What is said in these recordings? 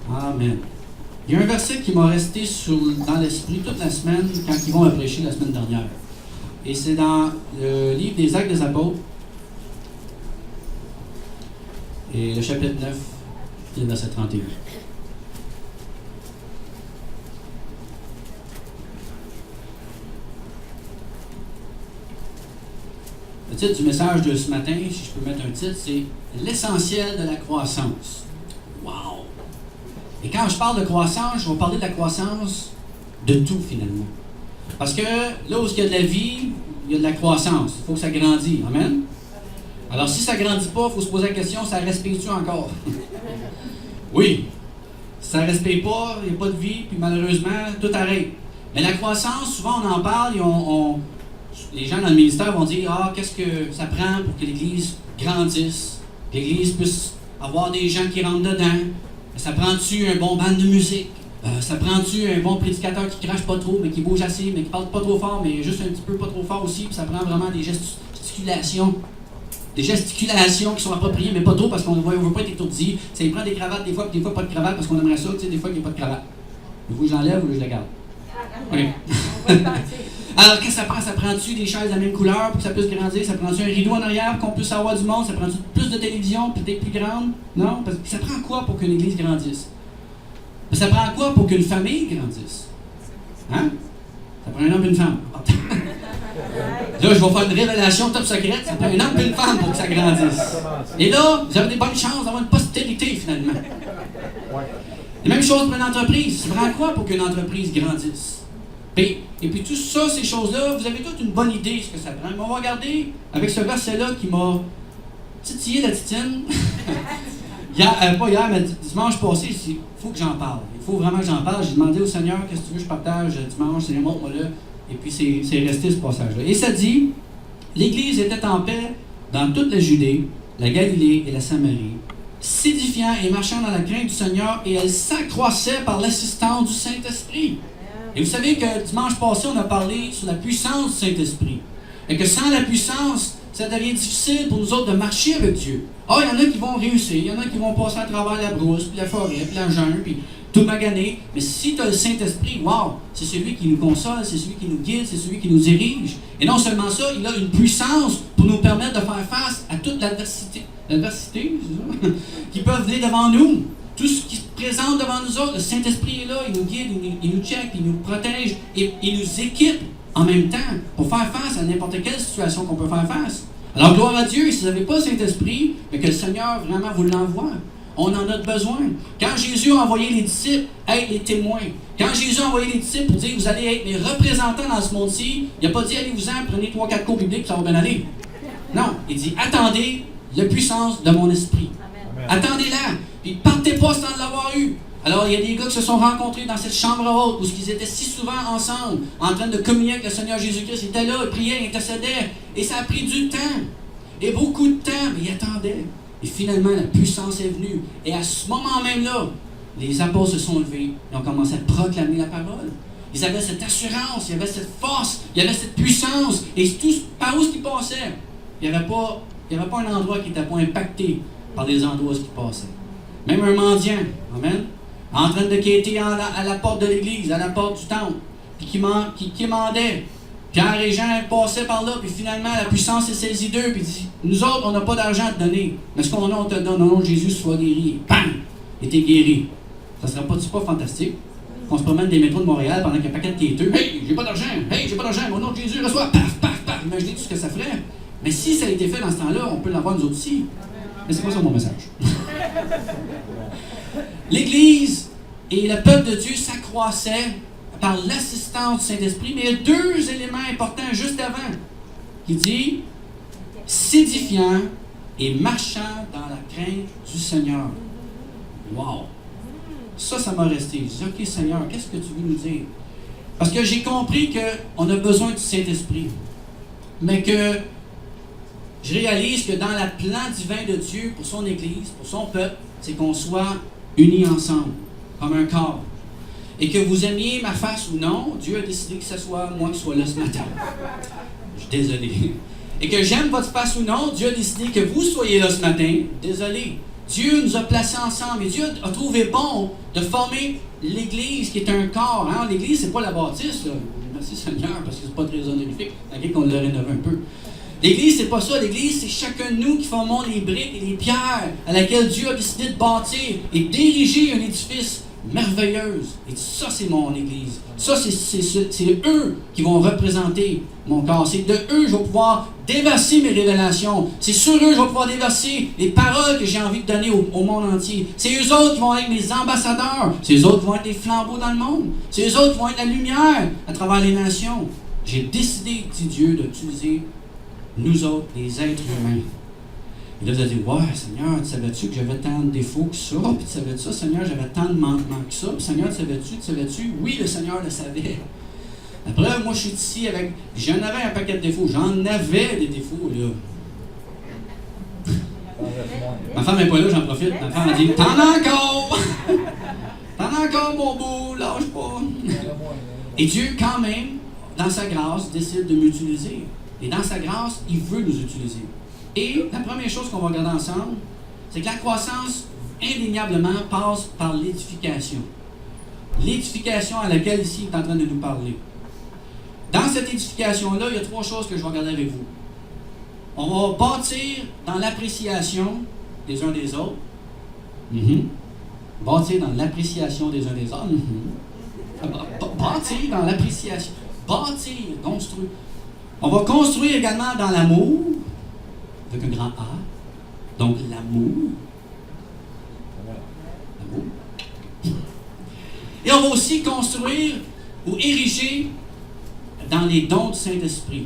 Amen. Il y a un verset qui m'a resté dans l'esprit toute la semaine quand ils vont me prêcher la semaine dernière. Et c'est dans le livre des Actes des Apôtres. Et le chapitre 9, le verset 31. Le titre du message de ce matin, si je peux mettre un titre, c'est « L'essentiel de la croissance ». Wow! Et quand je parle de croissance, je vais parler de la croissance de tout, finalement. Parce que là où il y a de la vie, il y a de la croissance. Il faut que ça grandisse. Amen? Alors, si ça ne grandit pas, il faut se poser la question, ça respire-tu encore? Oui. Si ça ne respire pas, il n'y a pas de vie, puis malheureusement, tout arrête. Mais la croissance, souvent on en parle et les gens dans le ministère vont dire « Ah, qu'est-ce que ça prend pour que l'Église grandisse? Que l'Église puisse avoir des gens qui rentrent dedans? Ça prend-tu un bon band de musique? Ça prend-tu un bon prédicateur qui crache pas trop, mais qui bouge assez, mais qui parle pas trop fort, mais juste un petit peu pas trop fort aussi? Puis ça prend vraiment des gesticulations. Des gesticulations qui sont appropriées, mais pas trop parce qu'on ne veut pas être étourdi. Ça il prend des cravates des fois, puis des fois pas de cravate parce qu'on aimerait ça, tu sais, des fois il n'y a pas de cravate. Il faut que je l'enlève ou je la garde? Oui. Alors, qu'est-ce que ça prend? Ça prend-tu des chaises de la même couleur pour que ça puisse grandir? Ça prend-tu un rideau en arrière pour qu'on puisse avoir du monde? Ça prend-tu plus de télévision, peut-être plus grande? Non? Parce que ça prend quoi pour qu'une église grandisse? Ça prend quoi pour qu'une famille grandisse? Hein? Ça prend un homme et une femme. Là, je vais faire une révélation top secrète. Ça prend un homme et une femme pour que ça grandisse. Et là, vous avez des bonnes chances d'avoir une postérité, finalement. La même chose pour une entreprise. Ça prend quoi pour qu'une entreprise grandisse? Et puis tout ça, ces choses-là, vous avez toute une bonne idée de ce que ça prend. Mais on va regarder avec ce verset-là qui m'a titillé la titine. Pas hier, mais dimanche passé, il faut que j'en parle. Il faut vraiment que j'en parle. J'ai demandé au Seigneur, qu'est-ce que tu veux que je partage dimanche, Seigneur, montre-moi là. Et puis c'est resté ce passage-là. Et ça dit, l'Église était en paix dans toute la Judée, la Galilée et la Samarie, s'édifiant et marchant dans la crainte du Seigneur, et elle s'accroissait par l'assistance du Saint-Esprit. Et vous savez que dimanche passé, on a parlé sur la puissance du Saint-Esprit. Et que sans la puissance, ça devient difficile pour nous autres de marcher avec Dieu. Ah, il y en a qui vont réussir, il y en a qui vont passer à travers la brousse, puis la forêt, puis la jungle, puis tout maganer. Mais si tu as le Saint-Esprit, wow, c'est celui qui nous console, c'est celui qui nous guide, c'est celui qui nous dirige. Et non seulement ça, il a une puissance pour nous permettre de faire face à toute l'adversité qui peut venir devant nous. Tout ce qui se présente devant nous autres, le Saint-Esprit est là, il nous guide, il nous check, il nous protège, et il nous équipe en même temps pour faire face à n'importe quelle situation qu'on peut faire face. Alors, gloire à Dieu, si vous n'avez pas le Saint-Esprit, mais que le Seigneur vraiment vous l'envoie, on en a besoin. Quand Jésus a envoyé les disciples, être les témoins. Quand Jésus a envoyé les disciples pour dire, vous allez être mes représentants dans ce monde-ci, il n'a pas dit, allez-vous-en, prenez 3-4 cours bibliques, ça va bien aller. Non, il dit, attendez la puissance de mon esprit. Attendez-la. Puis partez pas sans l'avoir eu. Alors, il y a des gars qui se sont rencontrés dans cette chambre haute où ils étaient si souvent ensemble, en train de communier avec le Seigneur Jésus-Christ. Ils étaient là, ils priaient, ils intercédaient. Et ça a pris du temps. Et beaucoup de temps, mais ils attendaient. Et finalement, la puissance est venue. Et à ce moment même-là, les apôtres se sont levés et ont commencé à proclamer la parole. Ils avaient cette assurance, il y avait cette force, il y avait cette puissance. Et tout, par où ce qui passait, il n'y avait pas un endroit qui n'était pas impacté par les endroits qui passaient. Même un mendiant, amen, en train de quêter à la porte de l'église, à la porte du temple, puis qui quémandait. Pierre et Jean passaient par là, puis finalement la puissance est saisie d'eux, puis dit, nous autres, on n'a pas d'argent à te donner, mais ce qu'on a, on te donne, au nom de Jésus, sois guéri. Et bam! Et t'es guéri. Ça serait pas fantastique qu'on se promène des métros de Montréal pendant qu'il y a un paquet de quêteux. Hey, j'ai pas d'argent! Hey, j'ai pas d'argent! Au nom de Jésus, reçois! Paf, paf, paf! Imaginez tout ce que ça ferait. Mais si ça a été fait dans ce temps-là, on peut l'avoir nous autres aussi. Mais c'est pas ça mon message. L'Église et le peuple de Dieu s'accroissaient par l'assistance du Saint-Esprit, mais il y a deux éléments importants juste avant, qui dit s'édifiant et marchant dans la crainte du Seigneur. Wow! Ça m'a resté. Je dis, OK, Seigneur, qu'est-ce que tu veux nous dire? Parce que j'ai compris qu'on a besoin du Saint-Esprit, mais que je réalise que dans le plan divin de Dieu pour son Église, pour son peuple, c'est qu'on soit unis ensemble, comme un corps. Et que vous aimiez ma face ou non, Dieu a décidé que ce soit moi qui sois là ce matin. Je suis désolé. Et que j'aime votre face ou non, Dieu a décidé que vous soyez là ce matin. Désolé. Dieu nous a placés ensemble et Dieu a trouvé bon de former l'Église qui est un corps. Hein? L'Église, c'est pas la bâtisse. Là. Merci Seigneur, parce que c'est pas très honorifique, malgré qu'on l'a rénové un peu. L'Église, c'est pas ça. L'Église, c'est chacun de nous qui formons les briques et les pierres à laquelle Dieu a décidé de bâtir et d'ériger un édifice merveilleux. Et ça, c'est mon Église. Ça, c'est eux qui vont représenter mon corps. C'est de eux que je vais pouvoir déverser mes révélations. C'est sur eux que je vais pouvoir déverser les paroles que j'ai envie de donner au monde entier. C'est eux autres qui vont être mes ambassadeurs. C'est eux autres qui vont être les flambeaux dans le monde. C'est eux autres qui vont être la lumière à travers les nations. J'ai décidé, dit Dieu, d'utiliser nous autres, les êtres humains. Et là, vous allez dire, ouais, Seigneur, tu savais-tu que j'avais tant de défauts que ça? Puis tu savais-tu ça, Seigneur, j'avais tant de manquements que ça? Puis Seigneur, tu savais-tu? Oui, le Seigneur le savait. Après, moi, je suis ici avec. J'en avais un paquet de défauts. J'en avais des défauts, là. Ma femme n'est pas là, j'en profite. Ma femme a dit, t'en as encore! T'en as encore, mon beau, lâche pas. Et Dieu, quand même, dans sa grâce, décide de m'utiliser. Et dans sa grâce, il veut nous utiliser. Et la première chose qu'on va regarder ensemble, c'est que la croissance, indéniablement, passe par l'édification. L'édification à laquelle ici il est en train de nous parler. Dans cette édification-là, il y a 3 choses que je vais regarder avec vous. On va bâtir dans l'appréciation des uns des autres. Bâtir dans l'appréciation des uns des autres. Bâtir dans l'appréciation. Bâtir, construire. On va construire également dans l'amour, avec un grand A. Donc l'amour. L'amour. Et on va aussi construire ou ériger dans les dons du Saint-Esprit.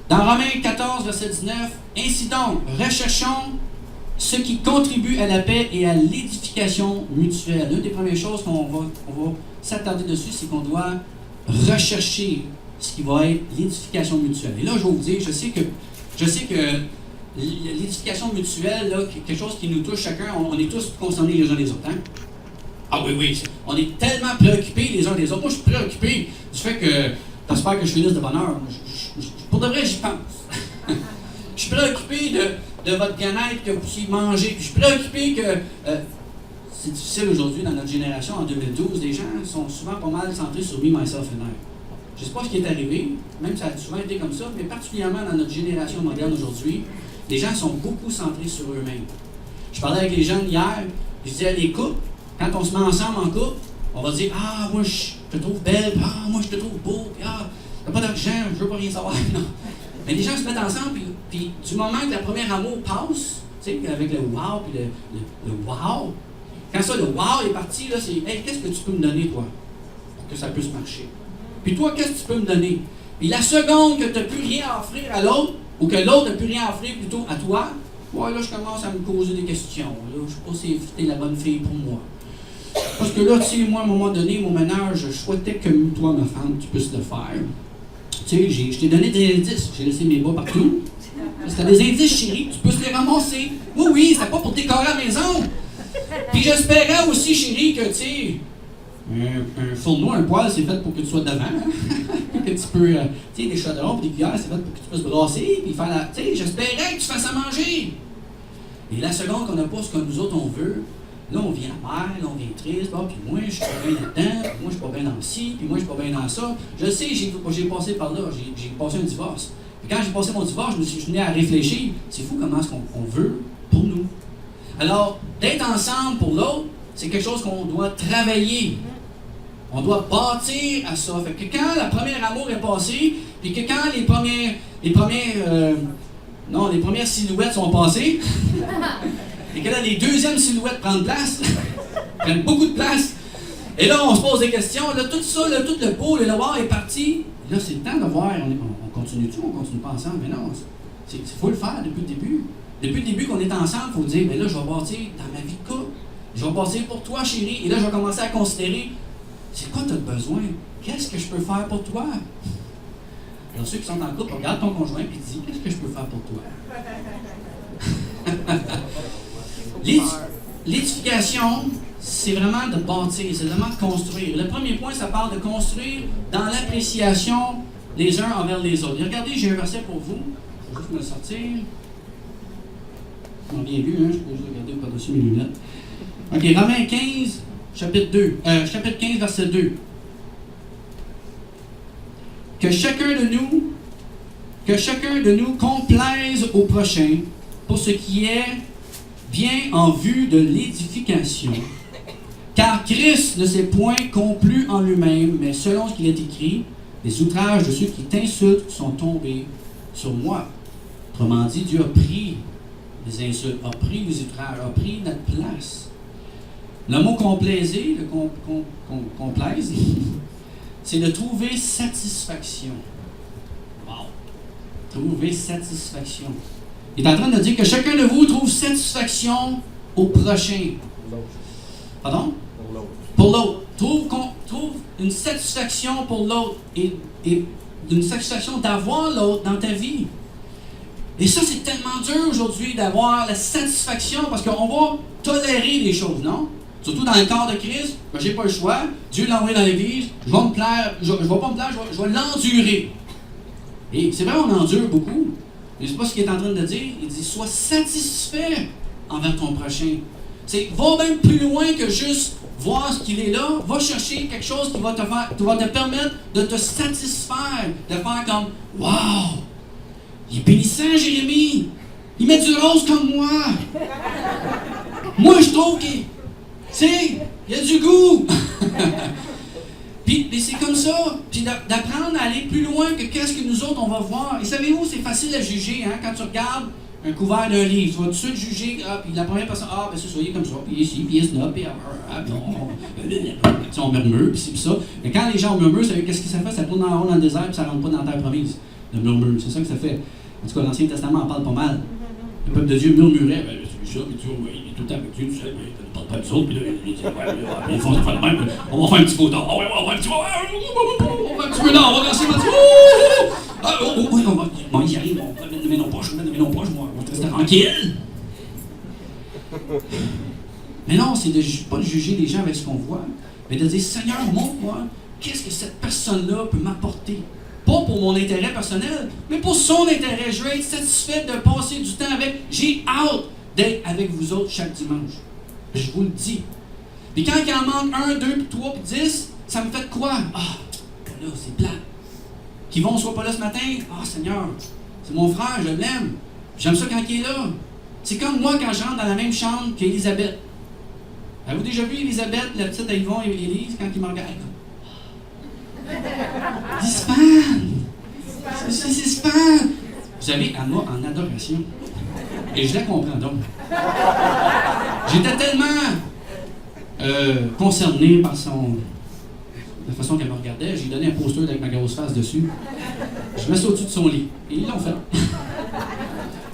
Dans Romains 14, verset 19, ainsi donc, recherchons ce qui contribue à la paix et à l'édification mutuelle. L'une des premières choses qu'on va s'attarder dessus, c'est qu'on doit rechercher ce qui va être l'édification mutuelle. Et là, je vais vous dire, je sais que l'édification mutuelle, là, quelque chose qui nous touche chacun, on est tous concernés les uns les autres. Hein? Ah oui, on est tellement préoccupés les uns des autres. Moi, je suis préoccupé du fait que, j'espère que je finisse de bonne heure. Pour de vrai, j'y pense. Je suis préoccupé de votre bien-être, que vous puissiez manger. Puis je suis préoccupé que c'est difficile aujourd'hui dans notre génération, en 2012, les gens sont souvent pas mal centrés sur me, myself and I. Je ne sais pas ce qui est arrivé, même ça a souvent été comme ça, mais particulièrement dans notre génération moderne aujourd'hui, les gens sont beaucoup centrés sur eux-mêmes. Je parlais avec les jeunes hier, je disais, les couples, quand on se met ensemble en couple, on va dire, ah, moi je te trouve belle, ah, moi je te trouve beau, ah, t'as pas d'argent, je veux pas rien savoir. Non. Mais les gens se mettent ensemble, puis du moment que la première amour passe, tu sais, avec le wow, puis le wow, quand ça, le wow est parti, là, c'est, hey, qu'est-ce que tu peux me donner, toi, pour que ça puisse marcher? Puis toi, qu'est-ce que tu peux me donner? Puis la seconde que tu n'as plus rien à offrir à l'autre, ou que l'autre n'a plus rien à offrir plutôt à toi, ouais, là, je commence à me poser des questions. Là, je ne sais pas si tu es la bonne fille pour moi. Parce que là, tu sais, moi, à un moment donné, mon ménage, je souhaitais que toi, ma femme, tu puisses le faire. Tu sais, je t'ai donné des indices. J'ai laissé mes bas partout. Si tu as des indices, chérie, tu peux se les ramasser. Oui, c'est pas pour décorer la maison. Puis j'espérais aussi, chérie, que, tu sais, un fourneau, un poêle, c'est fait pour que tu sois devant. Hein? Que tu peux, tu sais, des chaudrons et des cuillères, c'est fait pour que tu puisses brasser, puis faire la. Tu sais, j'espérais que tu fasses à manger. Et la seconde qu'on n'a pas ce que nous autres on veut, là on vient amer, là on vient triste, bah, puis moi je suis pas bien là-dedans, puis moi je suis pas bien dans ci, puis moi je suis pas bien dans ça. Je sais, j'ai passé par là, j'ai passé un divorce. Puis quand j'ai passé mon divorce, je suis venu à réfléchir, c'est fou comment est-ce qu'on veut pour nous. Alors, d'être ensemble pour l'autre, c'est quelque chose qu'on doit travailler. On doit bâtir à ça. Fait que quand la première amour est passée, puis que quand les premières silhouettes sont passées, et que là, les deuxièmes silhouettes prennent place, prennent beaucoup de place, et là, on se pose des questions, là, tout ça, là, tout le pot, le noir est parti. Là, c'est le temps de voir, on continue-tu ou on continue pas ensemble? Mais non, il faut le faire depuis le début. Depuis le début qu'on est ensemble, il faut dire, mais là, je vais bâtir dans ma vie de couple. Je vais bâtir pour toi, chérie. Et là, je vais commencer à considérer, c'est quoi tu as besoin? Qu'est-ce que je peux faire pour toi? Alors, ceux qui sont en couple, regarde ton conjoint et dis, qu'est-ce que je peux faire pour toi? L'édification, c'est vraiment de bâtir, c'est vraiment de construire. Le premier point, ça parle de construire dans l'appréciation les uns envers les autres. Et regardez, j'ai un verset pour vous. Je vais juste me le sortir. m'ont bien vu, hein, je peux juste regarder par-dessus mes lunettes. OK, Romains 15, chapitre 15, verset 2. Que chacun de nous complaise au prochain pour ce qui est bien en vue de l'édification. Car Christ ne s'est point complu en lui-même, mais selon ce qu'il est écrit, les outrages de ceux qui t'insultent sont tombés sur moi. Autrement dit, Dieu a pris les insultes, a pris les outrages, a pris notre place. Le mot complaiser, complaise, c'est de trouver satisfaction. Wow! Trouver satisfaction. Il est en train de dire que chacun de vous trouve satisfaction au prochain. Pardon? Pour l'autre. Trouve une satisfaction pour l'autre et une satisfaction d'avoir l'autre dans ta vie. Et ça, c'est tellement dur aujourd'hui d'avoir la satisfaction parce qu'on va tolérer les choses, non? Surtout dans le corps de Christ, ben, j'ai pas le choix. Dieu l'a envoyé dans l'Église, je vais me plaire, je vais pas me plaire, je vais l'endurer. Et c'est vrai, on endure beaucoup. Mais c'est pas ce qu'il est en train de dire. Il dit, sois satisfait envers ton prochain. Va même plus loin que juste voir ce qu'il est là. Va chercher quelque chose qui va te permettre de te satisfaire, de faire comme, wow, il est bénissant, Jérémie. Il met du rose comme moi. Moi, je trouve qu'il y a du goût. Puis c'est comme ça. Puis d'apprendre à aller plus loin que qu'est-ce que nous autres, on va voir. Et savez-vous, c'est facile à juger, hein, quand tu regardes un couvert d'un livre. Tu vas tout de suite juger, puis la première personne, ben c'est ça, il est comme ça, puis ici, puis il est snob, puis on murmure, puis c'est puis ça. Mais quand les gens murmurent, qu'est-ce que ça fait? Ça tourne en rond dans le désert, puis ça ne rentre pas dans la terre promise. Le murmure, c'est ça que ça fait. En tout cas, l'Ancien Testament en parle pas mal. Le peuple de Dieu murmurait, c'est ça, puis Dieu, il est tout le temps avec Dieu, tu sais, mais il ne parle pas des autres, puis là, il dit, ils font faire le même, on va faire un petit peu d'or, on va faire un petit peu d'or, on va danser, oui, on y arrive, mais non pas, on reste tranquille. Mais non, c'est pas de juger les gens avec ce qu'on voit, mais de dire, Seigneur, montre-moi, qu'est-ce que cette personne-là peut m'apporter? Pas pour mon intérêt personnel, mais pour son intérêt. Je veux être satisfait de passer du temps avec. J'ai hâte d'être avec vous autres chaque dimanche. Je vous le dis. Puis quand il en manque 1, 2, puis 3, puis 10, ça me fait quoi? Ah, là, c'est plat. Qui vont soit pas là ce matin? Ah, Seigneur, c'est mon frère, je l'aime. J'aime ça quand il est là. C'est comme moi quand je rentre dans la même chambre qu'Élisabeth. Avez-vous déjà vu Élisabeth, la petite Yvon et Élise, quand ils me regardent? C'est super! Vous savez, elle m'a en adoration. Et je la comprends donc. J'étais tellement concerné par la façon qu'elle me regardait. J'ai donné un poster avec ma grosse face dessus. Je me suis au-dessus de son lit. Et ils l'ont fait.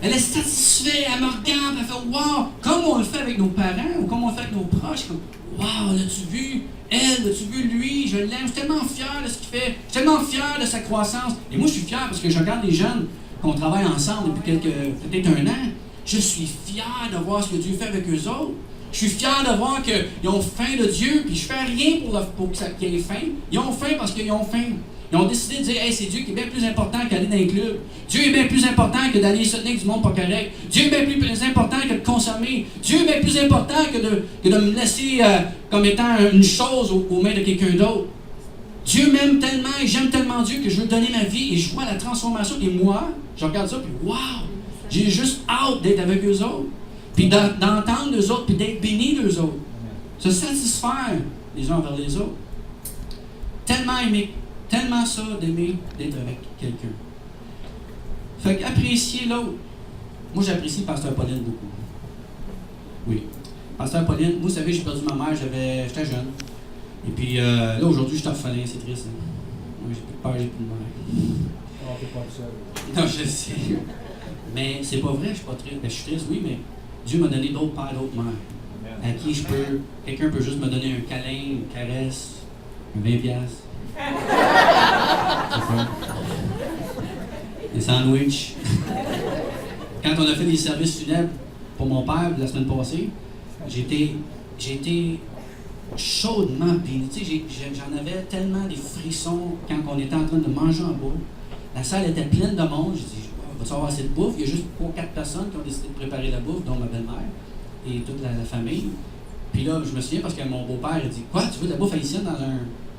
Elle est satisfaite, elle me regarde, elle fait wow! Comme on le fait avec nos parents ou comme on le fait avec nos proches, comme wow, l'as-tu vu? Elle, l'as-tu vu lui? Je l'aime, je suis tellement fier de ce qu'il fait, je suis tellement fier de sa croissance. Et moi, je suis fier parce que je regarde les jeunes qu'on travaille ensemble depuis peut-être 1 an. Je suis fier de voir ce que Dieu fait avec eux autres. Je suis fier de voir qu'ils ont faim de Dieu, puis je fais rien pour qu'ils aient faim. Ils ont faim parce qu'ils ont faim. Ils ont décidé de dire, hey, c'est Dieu qui est bien plus important qu'aller dans un club. Dieu est bien plus important que d'aller soutenir du monde pas correct. Dieu est bien plus important que de consommer. Dieu est bien plus important que de me laisser comme étant une chose aux mains de quelqu'un d'autre. Dieu m'aime tellement et j'aime tellement Dieu que je veux donner ma vie et je vois la transformation. Et moi, je regarde ça, puis wow! J'ai juste hâte d'être avec eux autres. Puis d'entendre eux autres, puis d'être béni d'eux autres. Se satisfaire les uns envers les autres. Tellement aimer. Tellement ça d'aimer d'être avec quelqu'un. Fait qu'apprécier l'autre. Moi, j'apprécie Pasteur Pauline beaucoup. Oui. Pasteur Pauline, vous savez, j'ai perdu ma mère, j'étais jeune. Et puis là, aujourd'hui, je suis orphelin, c'est triste. Hein? Moi, j'ai plus de père, j'ai plus de mère. Non, t'es pas le seul. Non, je sais. Mais c'est pas vrai, je suis pas triste. Ben, je suis triste, oui, mais Dieu m'a donné d'autres pères, d'autres mères. À qui quelqu'un peut juste me donner un câlin, une caresse, un 20$. C'est fun. Des sandwichs. Quand on a fait des services funèbres pour mon père la semaine passée, j'ai été chaudement béni. Tu sais, j'en avais tellement des frissons quand on était en train de manger en bas. La salle était pleine de monde. J'ai dit, wow, va avoir assez de bouffe. Il y a juste 3-4 personnes qui ont décidé de préparer la bouffe, dont ma belle-mère et toute la famille. Puis là, je me souviens parce que mon beau-père a dit: Quoi, tu veux de la bouffe haïtienne dans un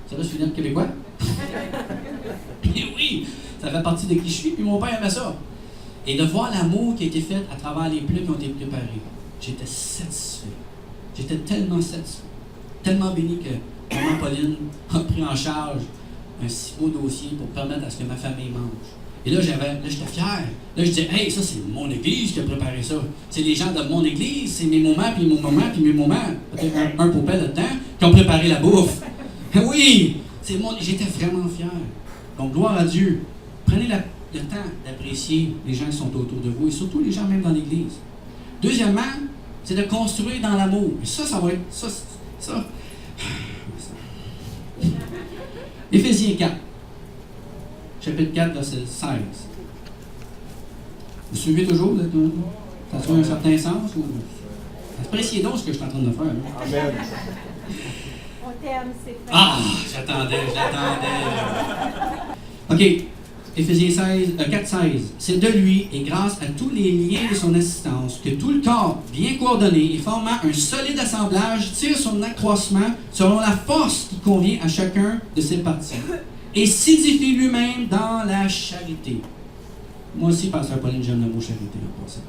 service funèbre québécois? Puis oui, ça fait partie de qui je suis, puis mon père aimait ça. Et de voir l'amour qui a été fait à travers les plats qui ont été préparés, j'étais satisfait. J'étais tellement satisfait, tellement béni que maman Pauline a pris en charge un si beau dossier pour permettre à ce que ma famille mange. Et là, j'étais fier. Là, je disais: Hey, ça, c'est mon église qui a préparé ça. C'est les gens de mon église, c'est mes moments, puis mon maman, puis mes moments, peut-être un poupée là-dedans, qui ont préparé la bouffe. Oui, j'étais vraiment fier. Donc, gloire à Dieu. Prenez le temps d'apprécier les gens qui sont autour de vous, et surtout les gens même dans l'église. Deuxièmement, c'est de construire dans l'amour. Et ça va être... Ça. Éphésiens 4. Chapitre 4, verset 16. Vous suivez toujours? Ça a un certain sens? Ou... Appréciez donc ce que je suis en train de faire. Hein? Amen. On t'aime, c'est fait. Ah! J'attendais. OK. Éphésiens 4, 16. C'est de lui, et grâce à tous les liens de son assistance, que tout le corps, bien coordonné et formant un solide assemblage, tire son accroissement selon la force qui convient à chacun de ses parties, et s'édifie lui-même dans la charité. Moi aussi, Pasteur Pauline, j'aime le mot charité en passant.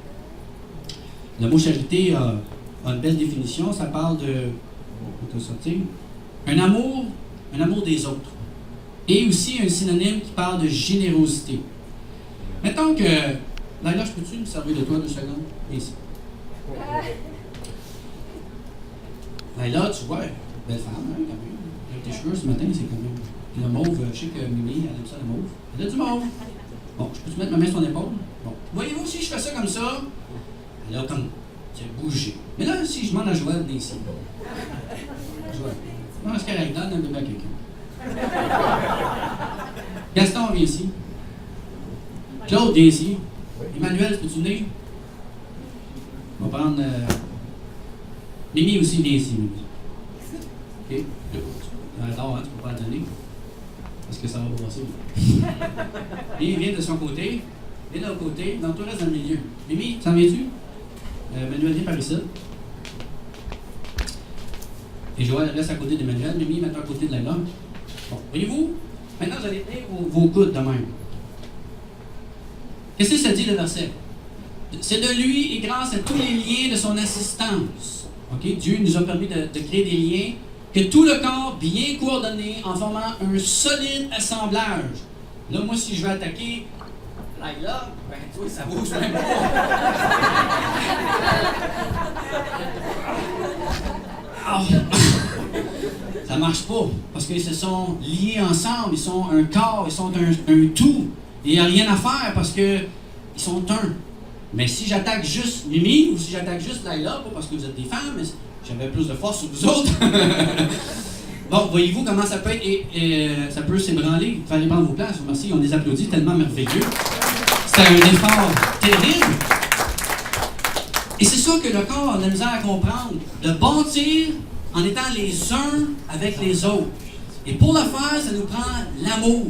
Le mot charité a une belle définition. Ça parle de... On va sortir. Un amour des autres. Et aussi un synonyme qui parle de générosité. Mettons que... Là, je peux-tu me servir de toi 2 secondes? Ici. Là, tu vois, belle femme, hein, quand même. Avec tes cheveux ce matin, c'est quand même... Le mauve, je sais que Mimi, elle aime ça, le mauve. Elle a du mauve. Bon, je peux te mettre ma main sur ton épaule? Bon. Voyez-vous, si je fais ça comme ça, elle a comme... Tu as bougé. Mais là, si je demande à Joël venir ici. Joël. Non, est-ce qu'elle donne un bébé à quelqu'un? Gaston, viens ici. Claude, viens ici. Emmanuel, peux-tu venir? On va prendre... Mimi aussi, viens ici. OK? Alors, hein, tu peux pas la donner. Parce que ça va brosser. Viens de son côté. Viens de l'autre côté. Non, toi, reste dans le milieu. Mimi, t'en viens-tu? Manuel, viens par ici. Et Joël reste à côté d'Emmanuel. Mimi, maintenant à côté de Laila. Bon, voyez-vous? Maintenant, vous allez tenir vos coudes de même. Qu'est-ce que ça dit le verset? C'est de lui et grâce à tous les liens de son assistance. Okay? Dieu nous a permis de créer des liens, que tout le corps bien coordonné en formant un solide assemblage. Là, moi, si je veux attaquer Laila, ben, tu vois, ça bouge même pas. Ça marche pas, parce qu'ils se sont liés ensemble, ils sont un corps, ils sont un tout. Et il n'y a rien à faire parce qu'ils sont un. Mais si j'attaque juste Mimi, ou si j'attaque juste Laila, pas parce que vous êtes des femmes, mais j'avais plus de force sur vous autres. Bon, voyez-vous comment ça peut être, et ça peut s'ébranler. Fallait prendre vos places, merci, on les applaudit, tellement merveilleux. C'était un effort terrible. Et c'est ça que le corps a de la misère à comprendre, de bâtir en étant les uns avec les autres. Et pour le faire, ça nous prend l'amour.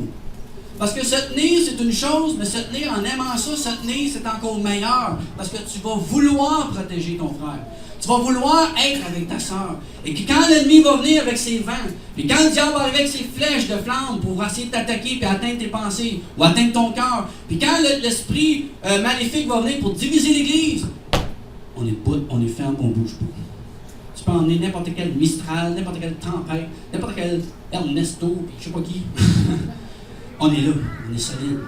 Parce que se tenir, c'est une chose, mais se tenir en aimant ça, se tenir, c'est encore meilleur. Parce que tu vas vouloir protéger ton frère. Tu vas vouloir être avec ta sœur. Et que quand l'ennemi va venir avec ses vents, puis quand le diable va arriver avec ses flèches de flamme pour essayer de t'attaquer puis atteindre tes pensées, ou atteindre ton cœur, puis quand l'esprit maléfique va venir pour diviser l'Église, on est debout, on est ferme, on bouge pas. Tu peux emmener n'importe quel Mistral, n'importe quelle tempête, n'importe quel Ernesto, puis je sais pas qui. On est là, on est solide,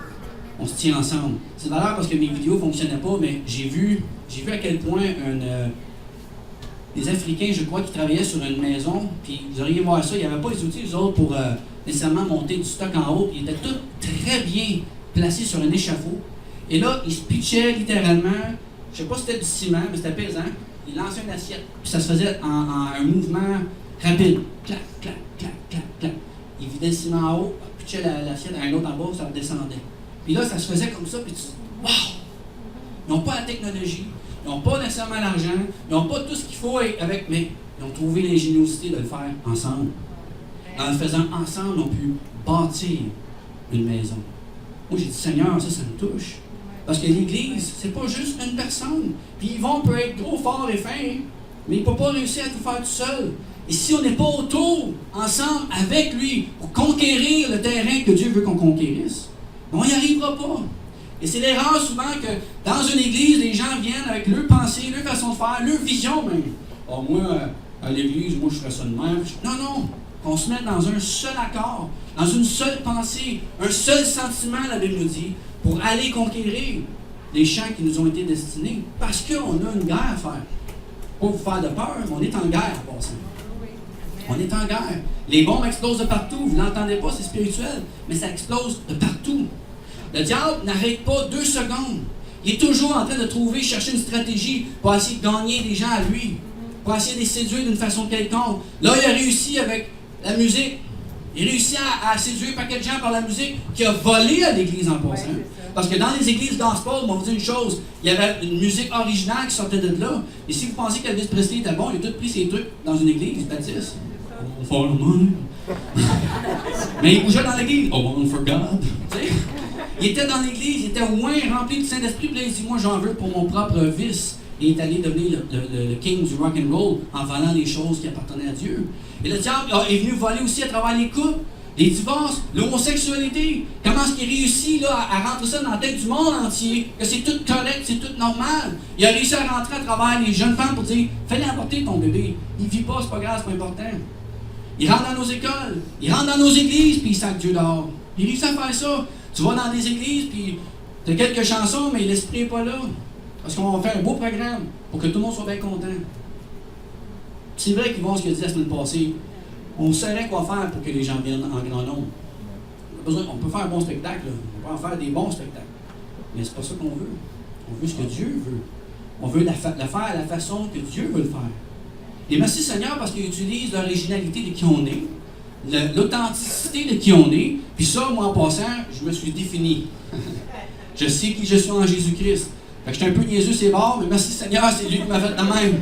on se tient ensemble. C'est valable parce que mes vidéos ne fonctionnaient pas, mais j'ai vu à quel point des Africains, je crois, qui travaillaient sur une maison, puis vous auriez voir ça, il n'y avait pas les outils, eux autres, pour nécessairement monter du stock en haut, ils étaient tous très bien placés sur un échafaud. Et là, ils se pitchaient littéralement, je ne sais pas si c'était du ciment, mais c'était pesant, ils lançaient une assiette, puis ça se faisait en un mouvement rapide. Clac, clac, clac, clac, clac. Ils vidaient le ciment en haut, pitchaient l'assiette à un autre en bas, ça redescendait. Puis là, ça se faisait comme ça, puis tu dis, waouh! Ils n'ont pas la technologie, ils n'ont pas nécessairement l'argent, ils n'ont pas tout ce qu'il faut avec, mais ils ont trouvé l'ingéniosité de le faire ensemble. En le faisant ensemble, ils ont pu bâtir une maison. Moi, j'ai dit, Seigneur, ça me touche. Parce que l'Église, c'est pas juste une personne. Puis Yvon peut être gros, fort et fin, mais il ne peut pas réussir à tout faire tout seul. Et si on n'est pas autour, ensemble, avec lui, pour conquérir le terrain que Dieu veut qu'on conquérisse, on n'y arrivera pas. Et c'est l'erreur souvent que dans une église, les gens viennent avec leurs pensées, leur façon de faire, leur vision même. Oh, moi, à l'église, moi je ferais ça de même. Non, qu'on se mette dans un seul accord, dans une seule pensée, un seul sentiment, la Bible nous dit, pour aller conquérir les champs qui nous ont été destinés. Parce qu'on a une guerre à faire. Pas vous faire de peur, mais on est en guerre en passant. On est en guerre. Les bombes explosent de partout. Vous n'entendez pas, c'est spirituel, mais ça explose de partout. Le diable n'arrête pas 2 secondes. Il est toujours en train de chercher une stratégie pour essayer de gagner les gens à lui, pour essayer de les séduire d'une façon quelconque. Là, il a réussi avec la musique. Il réussit à séduire un paquet de gens par la musique qui a volé à l'église en passant. Parce que dans les églises gospel, on va vous dire une chose, il y avait une musique originale qui sortait de là. Et si vous pensez qu'Elvis Presley était bon, il a tout pris ses trucs dans une église baptiste. Oh, for money. Mais il bougeait dans l'église. Oh, one for God. Il était dans l'église, il était au moins rempli du Saint-Esprit. Puis là, il dit, moi, j'en veux pour mon propre vice. Et il est allé devenir le king du rock and roll en volant des choses qui appartenaient à Dieu. Et le diable est venu voler aussi à travers les couples, les divorces, l'homosexualité. Comment est-ce qu'il réussit là, à rentrer ça dans la tête du monde entier, que c'est tout correct, c'est tout normal. Il a réussi à rentrer à travers les jeunes femmes pour dire, fais-le apporter ton bébé. Il ne vit pas, c'est pas grave, c'est pas important. Il rentre dans nos écoles, il rentre dans nos églises, puis il sac Dieu dehors. Il réussit à faire ça. Tu vas dans des églises, puis tu as quelques chansons, mais l'esprit n'est pas là. Parce qu'on va faire un beau programme pour que tout le monde soit bien content. C'est vrai qu'ils vont ce qu'il a dit la semaine passée. On saurait quoi faire pour que les gens viennent en grand nombre. On peut faire un bon spectacle, là. On peut en faire des bons spectacles. Mais c'est pas ça qu'on veut. On veut ce que Dieu veut. On veut le faire à la façon que Dieu veut le faire. Et merci Seigneur parce qu'il utilise l'originalité de qui on est, l'authenticité de qui on est. Puis ça, moi en passant, je me suis défini. Je sais qui je suis en Jésus-Christ. Fait que j'étais un peu niaiseux, c'est bon, mais merci Seigneur, c'est lui qui m'a fait de même.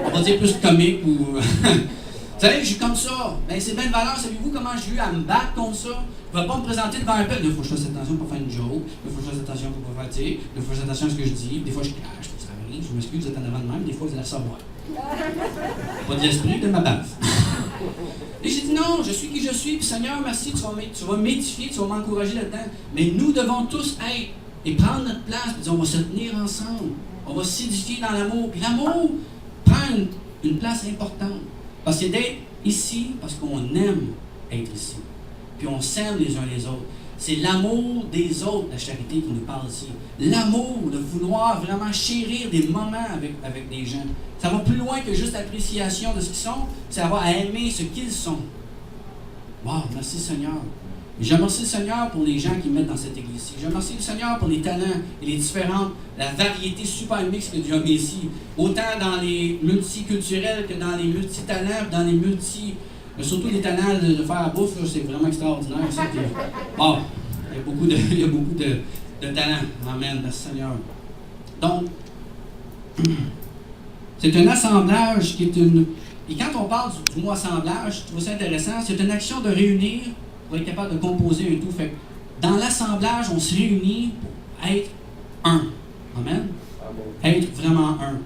On va dire plus comique ou. Vous savez, je suis comme ça. Mais c'est bien de valeur. Savez-vous comment j'ai eu à me battre contre ça? Je ne vais pas me présenter devant un peuple. Il faut que je fasse attention pour faire une joke. Il faut que je fasse attention pour ne pas faire tirer. Il faut que je fasse attention à ce que je dis. Des fois, je crache. Ça arrive. Je m'excuse, vous êtes en avant de même. Des fois, vous allez recevoir. Pas de l'esprit de ma baffe. Et j'ai dit non, je suis qui je suis. Puis Seigneur, merci, tu vas m'édifier, tu vas m'encourager là-dedans. Mais nous devons tous être et prendre notre place. Puis dire, on va se tenir ensemble. On va s'édifier dans l'amour. Puis l'amour prend une place importante. Parce que d'être ici, parce qu'on aime être ici. Puis on s'aime les uns les autres. C'est l'amour des autres, la charité qui nous parle ici. L'amour, de vouloir vraiment chérir des moments avec des gens. Ça va plus loin que juste l'appréciation de ce qu'ils sont. C'est avoir à aimer ce qu'ils sont. Wow, merci Seigneur. Et je remercie le Seigneur pour les gens qui mettent dans cette église-ci. Je remercie le Seigneur pour les talents et les différentes, la variété super mixte que Dieu a mis ici. Autant dans les multiculturels que dans les multitalents, dans les surtout les talents de faire la bouffe, là, c'est vraiment extraordinaire. Ça, wow, il y a beaucoup de talents. Amen, merci Seigneur. Donc, c'est un assemblage qui est une... Et quand on parle du mot assemblage, je trouve ça intéressant, c'est une action de réunir pour être capable de composer un tout. Fait que dans l'assemblage, on se réunit pour être un. Amen? Être vraiment un.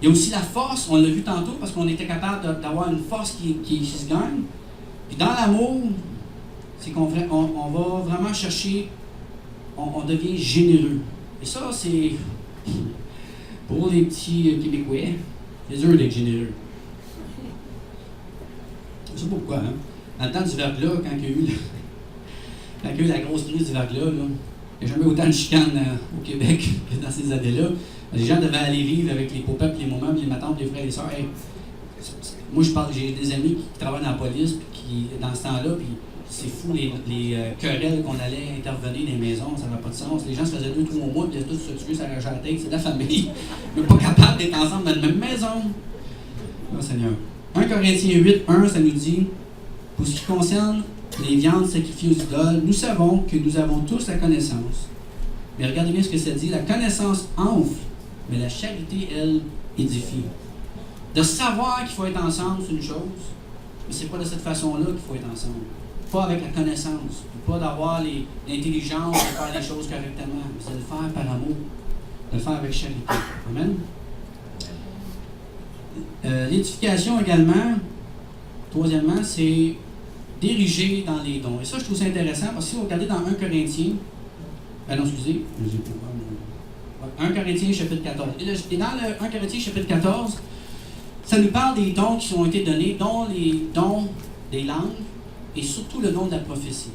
Il y a aussi la force, on l'a vu tantôt, parce qu'on était capable d'avoir une force qui se gagne. Puis dans l'amour, c'est qu'on va vraiment chercher, on devient généreux. Et ça, c'est pour les petits Québécois, c'est dur d'être généreux. Je sais pas pourquoi, hein? Dans le temps du verglas, quand il y a eu la grosse crise du verglas, il n'y a jamais autant de chicanes au Québec que dans ces années-là. Les gens devaient aller vivre avec les copains, les mamans, les matantes, les frères et les sœurs. Hey, moi, j'ai des amis qui travaillent dans la police, puis qui, dans ce temps-là, puis c'est fou, les querelles qu'on allait intervenir dans les maisons, ça n'avait pas de sens. Les gens se faisaient 2-3 mois, puis ils tous se tuer, ça arrachait la tête, c'est de la famille. Mais pas capable d'être ensemble dans la même maison. Oh Seigneur. 1 Corinthiens 8:1, ça nous dit, pour ce qui concerne les viandes sacrifiées aux idoles, nous savons que nous avons tous la connaissance. Mais regardez bien ce que ça dit, la connaissance enfle, mais la charité, elle, édifie. De savoir qu'il faut être ensemble, c'est une chose, mais c'est pas de cette façon-là qu'il faut être ensemble. pas avec la connaissance, puis pas d'avoir l'intelligence de faire les choses correctement, mais c'est de le faire par amour, de le faire avec charité. Amen. L'édification également, troisièmement, c'est d'ériger dans les dons. Et ça, je trouve ça intéressant parce que si vous regardez dans 1 Corinthiens, non, excusez, je n'ai pas 1 Corinthiens chapitre 14. Et dans le 1 Corinthiens chapitre 14, ça nous parle des dons qui ont été donnés, dont les dons des langues et surtout le don de la prophétie.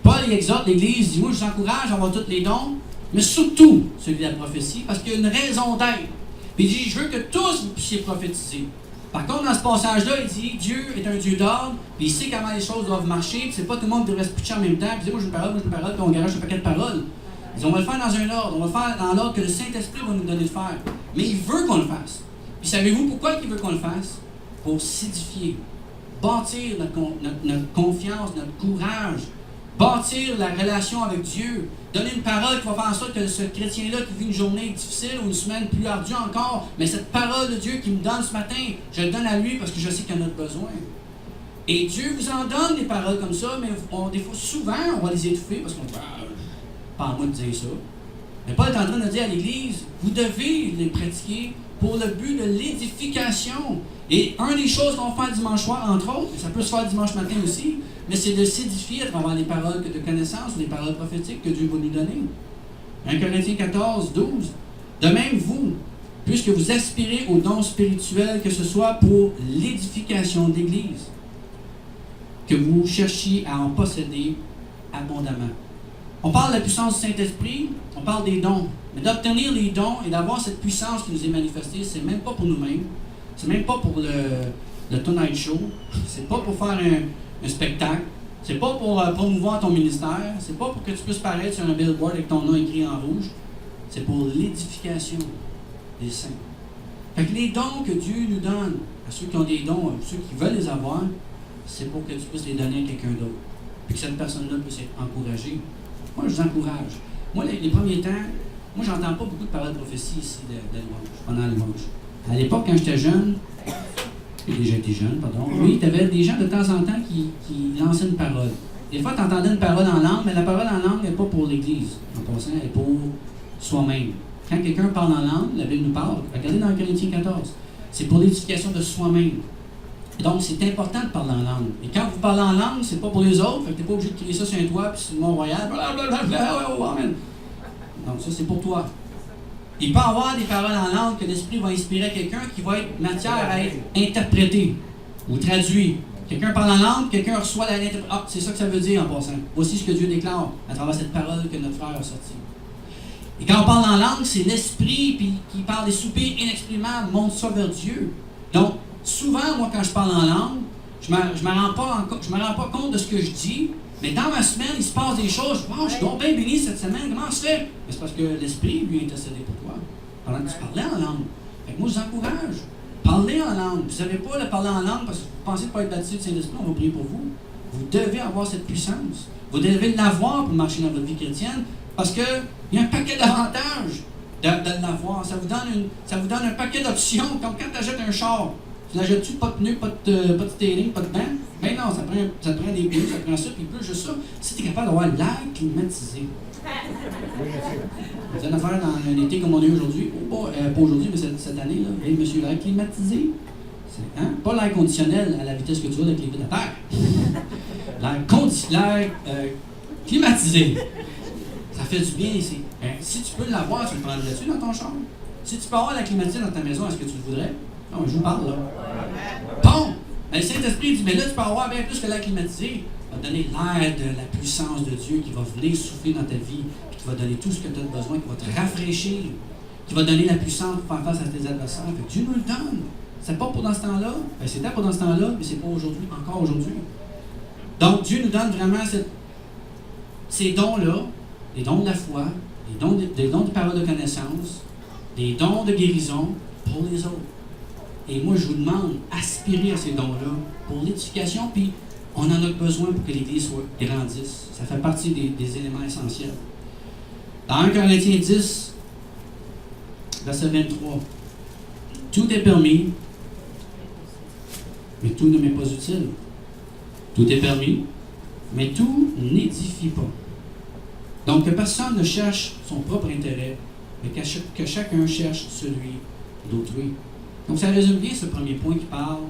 Paul il exhorte l'Église, dit, moi je vous encourage à avoir tous les dons, mais surtout celui de la prophétie, parce qu'il y a une raison d'être. Puis il dit, je veux que tous vous puissiez prophétiser. Par contre, dans ce passage-là, il dit, Dieu est un Dieu d'ordre, puis il sait comment les choses doivent marcher, puis c'est pas tout le monde qui devrait se pitcher en même temps, puis il dit, moi j'ai une parole, puis on garage un paquet de paroles. Il dit, on va le faire dans un ordre, on va le faire dans l'ordre que le Saint-Esprit va nous donner de faire. Mais il veut qu'on le fasse. Puis savez-vous pourquoi il veut qu'on le fasse? Pour s'édifier, bâtir notre confiance, notre courage, bâtir la relation avec Dieu, donner une parole qui va faire en sorte que ce chrétien-là qui vit une journée difficile ou une semaine plus ardue encore, mais cette parole de Dieu qu'il me donne ce matin, je le donne à lui parce que je sais qu'il en a besoin. Et Dieu vous en donne des paroles comme ça, mais des fois, souvent, on va les étouffer parce qu'on dit pas à moi de dire ça. Mais Paul est en train de dire à l'Église, vous devez les pratiquer pour le but de l'édification. Et une des choses qu'on va faire dimanche soir, entre autres, et ça peut se faire dimanche matin aussi, mais c'est de s'édifier à travers les paroles de connaissance ou les paroles prophétiques que Dieu va nous donner. 1 Corinthiens 14, 12. De même, vous, puisque vous aspirez aux dons spirituels, que ce soit pour l'édification de l'Église, que vous cherchiez à en posséder abondamment. On parle de la puissance du Saint-Esprit, on parle des dons. Mais d'obtenir les dons et d'avoir cette puissance qui nous est manifestée, c'est même pas pour nous-mêmes. C'est même pas pour le Tonight Show. C'est pas pour faire un spectacle. C'est pas pour promouvoir ton ministère. C'est pas pour que tu puisses paraître sur un billboard avec ton nom écrit en rouge. C'est pour l'édification des saints. Fait que les dons que Dieu nous donne, à ceux qui ont des dons, à ceux qui veulent les avoir, c'est pour que tu puisses les donner à quelqu'un d'autre. Puis que cette personne-là puisse être encouragée. Moi, je vous encourage. Moi, les premiers temps, moi, j'entends pas beaucoup de paroles de prophétie ici de louange, pendant les louanges. À l'époque, quand j'étais jeune, j'ai déjà été jeune, pardon, oui, tu avais des gens de temps en temps qui lançaient une parole. Des fois, tu entendais une parole en langue, mais la parole en langue n'est pas pour l'Église. En passant, elle est pour soi-même. Quand quelqu'un parle en langue, la Bible nous parle, regardez dans Corinthiens 14, c'est pour l'édification de soi-même. Donc, c'est important de parler en langue. Et quand vous parlez en langue, c'est pas pour les autres, fait que tu n'es pas obligé de crier ça sur un toit, puis sur le Mont-Royal, amen. Donc, ça, c'est pour toi. Il peut y avoir des paroles en langue que l'Esprit va inspirer à quelqu'un qui va être matière à être interprétée ou traduite. Quelqu'un parle en langue, quelqu'un reçoit l'interprétation. Ah, c'est ça que ça veut dire en passant. Voici ce que Dieu déclare à travers cette parole que notre frère a sortie. Et quand on parle en langue, c'est l'Esprit qui parle des soupirs inexprimables, montre ça vers Dieu. Donc, souvent, moi, quand je parle en langue, je me rends pas compte de ce que je dis, mais dans ma semaine, il se passe des choses. Wow, je suis donc bien béni cette semaine. Comment ça se fait? Mais c'est parce que l'Esprit, lui, est intercédé pour toi. Pendant que tu parlais en langue. Fait que moi, je vous encourage. Parlez en langue. Vous ne savez pas le parler en langue parce que vous pensez pas être baptisé du Saint-Esprit, on va prier pour vous. Vous devez avoir cette puissance. Vous devez l'avoir pour marcher dans votre vie chrétienne parce qu'il y a un paquet d'avantages de l'avoir. Ça vous donne un paquet d'options. Comme quand tu achètes un char. Tu l'achètes-tu pas de pneus, pas de steering, pas de banc? Ben non, ça prend des pneus, ça prend ça, puis plus juste ça. Si tu es capable d'avoir l'air climatisé. C'est une affaire dans un été comme on est aujourd'hui. Pas aujourd'hui, mais cette année, là. Hey, monsieur, l'air climatisé. Hein? Pas l'air conditionnel à la vitesse que tu vas avec les vitres à terre. L'air climatisé. Ça fait du bien ici. Hein? Si tu peux l'avoir, tu le prendrais-tu dans ton char? Si tu peux avoir la climatisée dans ta maison, est-ce que tu le voudrais? Non, je vous parle là. Bon! Mais le Saint-Esprit dit, mais là, tu peux avoir bien plus que l'air climatisé. Il va donner l'air de la puissance de Dieu qui va venir souffler dans ta vie, puis qui va donner tout ce que tu as besoin, qui va te rafraîchir, qui va donner la puissance pour faire face à tes adversaires. Fait que Dieu nous le donne. C'est pas pour dans ce temps-là. Ben, c'était pas dans ce temps-là, mais c'est pas aujourd'hui, encore aujourd'hui. Donc, Dieu nous donne vraiment ces dons-là, les dons de la foi, des dons de parole de connaissance, des dons de guérison pour les autres. Et moi, je vous demande, aspirez à ces dons-là pour l'édification, puis on en a besoin pour que l'Église grandisse. Ça fait partie des éléments essentiels. Dans 1 Corinthiens 10, verset 23, tout est permis, mais tout ne m'est pas utile. Tout est permis, mais tout n'édifie pas. Donc, que personne ne cherche son propre intérêt, mais que chacun cherche celui d'autrui. Donc, ça résume bien ce premier point qui parle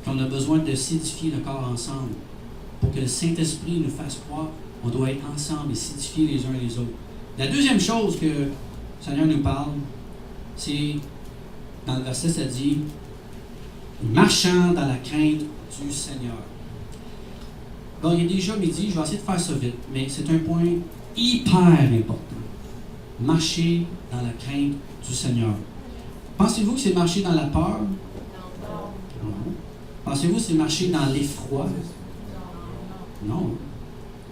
qu'on a besoin de s'édifier le corps ensemble. Pour que le Saint-Esprit nous fasse croire, on doit être ensemble et s'édifier les uns les autres. La deuxième chose que le Seigneur nous parle, c'est, dans le verset, ça dit, marchant dans la crainte du Seigneur. Bon, il est déjà midi, je vais essayer de faire ça vite, mais c'est un point hyper important. Marcher dans la crainte du Seigneur. Pensez-vous que c'est marcher dans la peur? Non. Pensez-vous que c'est marcher dans l'effroi? Non.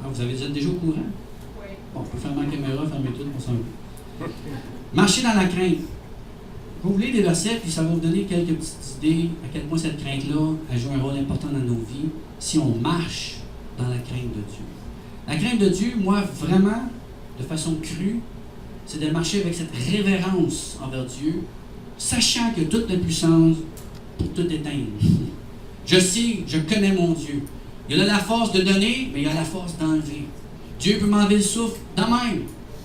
Ah, vous avez déjà au courant? Bon, on peut fermer la caméra, fermer tout, on s'en va. Marcher dans la crainte. Vous voulez des versets, puis ça va vous donner quelques petites idées à quel point cette crainte-là, elle joue un rôle important dans nos vies si on marche dans la crainte de Dieu. La crainte de Dieu, moi, vraiment, de façon crue, c'est de marcher avec cette révérence envers Dieu, sachant qu'il y a toute la puissance pour tout éteindre. Je sais, je connais mon Dieu. Il a la force de donner, mais il a la force d'enlever. Dieu peut m'enlever le souffle de même.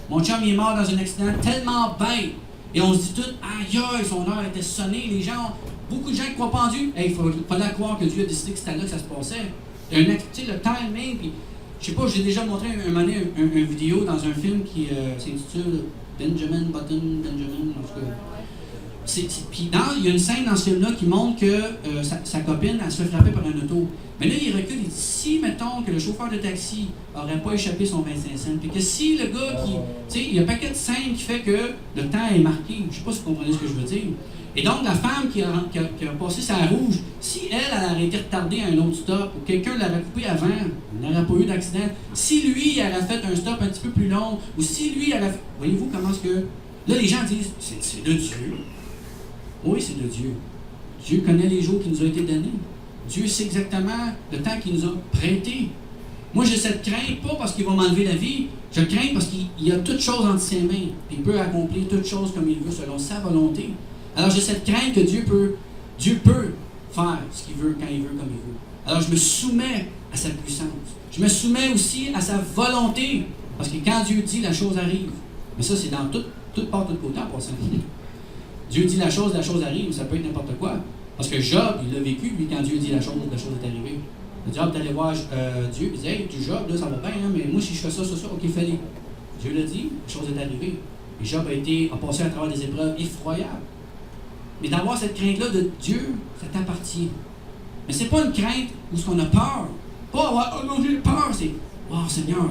Mon chum, il est mort dans un accident tellement bête. Et on se dit tout, aïe, son heure était sonnée. Les gens, beaucoup de gens ne croient pas en Dieu. Hey, il fallait croire que Dieu a décidé que c'était là que ça se passait. Tu sais, le timing, puis je sais pas, j'ai déjà montré un moment donné une vidéo dans un film qui s'intitule Benjamin Button, en tout cas. Puis il y a une scène dans ce film-là qui montre que sa copine, elle se fait frapper par un auto. Mais là, il recule, il dit, si, mettons, que le chauffeur de taxi n'aurait pas échappé son 25 cents, puis que si le gars qui... Tu sais, il y a un paquet de scènes qui fait que le temps est marqué. Je sais pas si vous comprenez ce que je veux dire. Et donc, la femme qui a passé sa rouge, si elle aurait été retardée à un autre stop, ou quelqu'un l'aurait coupé avant, il n'aurait pas eu d'accident. Si lui, il aurait fait un stop un petit peu plus long, ou si lui, aurait fait... Voyez-vous comment est-ce que... Là, les gens disent, c'est de Dieu. Oui, c'est de Dieu. Dieu connaît les jours qui nous ont été donnés. Dieu sait exactement le temps qu'il nous a prêté. Moi, j'ai cette crainte, pas parce qu'il va m'enlever la vie, je le crains parce qu'il a toutes choses entre ses mains. Puis il peut accomplir toutes choses comme il veut, selon sa volonté. Alors, j'ai cette crainte que Dieu peut faire ce qu'il veut, quand il veut, comme il veut. Alors, je me soumets à sa puissance. Je me soumets aussi à sa volonté. Parce que quand Dieu dit, la chose arrive. Mais ça, c'est dans toute part, tout côté, en passant. Dieu dit la chose arrive, ça peut être n'importe quoi. Parce que Job, il l'a vécu, lui, quand Dieu dit la chose est arrivée. Job est allé voir Dieu, il dit, hey, tu Job, là, ça va bien, hein, mais moi, si je fais ça, ok, fais-le. Dieu l'a dit, la chose est arrivée. Et Job a passé à travers des épreuves effroyables. Mais d'avoir cette crainte-là de Dieu, ça t'appartient. Mais c'est pas une crainte où ce qu'on a peur. Pas avoir, oh non, j'ai peur, c'est, oh Seigneur,